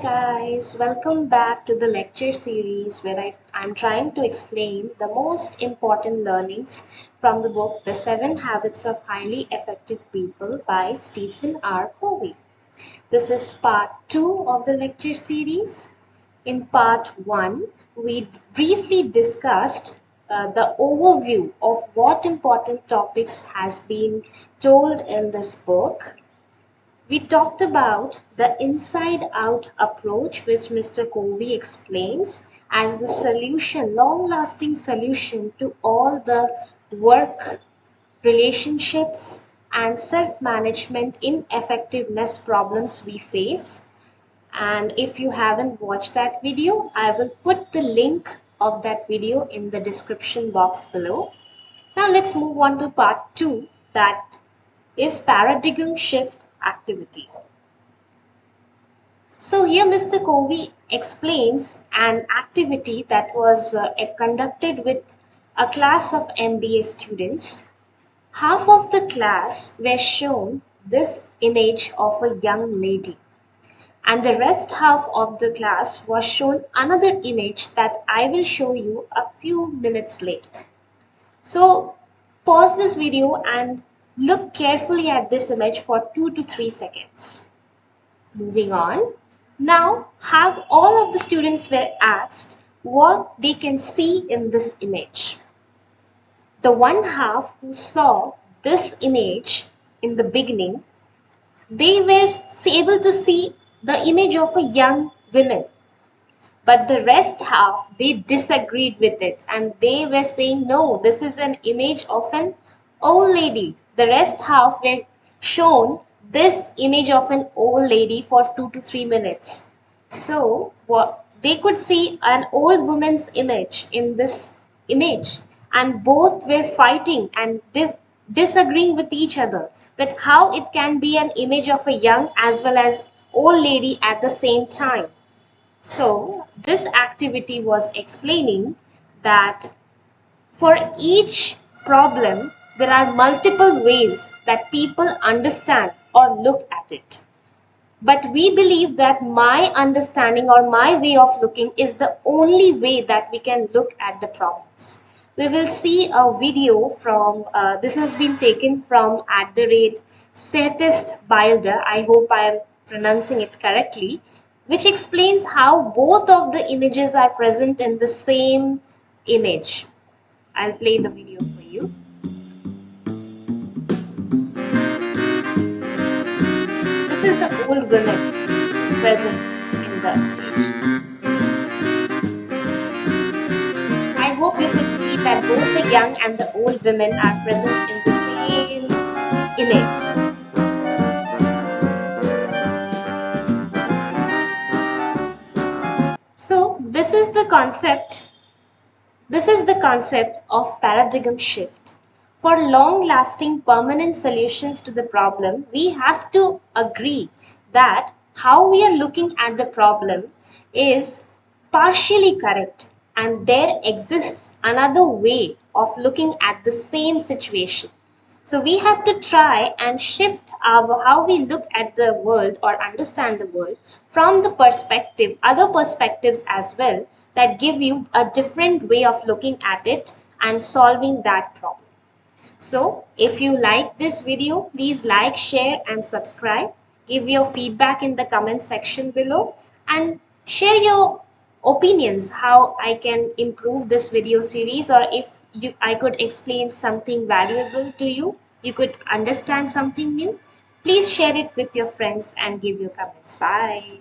guys, welcome back to the lecture series where I'm trying to explain the most important learnings from the book The 7 Habits of Highly Effective People by Stephen R. Covey. This is part 2 of the lecture series. In part 1, we briefly discussed the overview of what important topics has been told in this book. We talked about the inside out approach, which Mr. Covey explains as the solution, long lasting solution to all the work, relationships, and self management ineffectiveness problems we face. And if you haven't watched that video, I will put the link of that video in the description box below. Now let's move on to part 2, that is paradigm shift activity. So here Mr. Covey explains an activity that was conducted with a class of MBA students. Half of the class were shown this image of a young lady, and the rest half of the class was shown another image that I will show you a few minutes later. So pause this video and look carefully at this image for 2 to 3 seconds. Moving on. Now, have all of the students were asked what they can see in this image. The one half who saw this image in the beginning, they were able to see the image of a young woman. But the rest half, they disagreed with it and they were saying, no, this is an image of an old lady. The rest half were shown this image of an old lady for 2 to 3 minutes. So what they could see an old woman's image in this image, and both were fighting and disagreeing with each other that how it can be an image of a young as well as old lady at the same time. So this activity was explaining that for each problem, there are multiple ways that people understand or look at it. But we believe that my understanding or my way of looking is the only way that we can look at the problems. We will see a video from, this has been taken from @Setest I hope I am pronouncing it correctly, which explains how both of the images are present in the same image. I'll play the video for you. This is the old woman which is present in the image. I hope you could see that both the young and the old women are present in the same image. So this is the concept of paradigm shift. For long-lasting permanent solutions to the problem, we have to agree that how we are looking at the problem is partially correct and there exists another way of looking at the same situation. So we have to try and shift how we look at the world or understand the world from the perspective, other perspectives as well, that give you a different way of looking at it and solving that problem. So if you like this video, please like, share and subscribe. Give your feedback in the comment section below and share your opinions how I can improve this video series, or if I could explain something valuable to you, you could understand something new. Please share it with your friends and give your comments. Bye.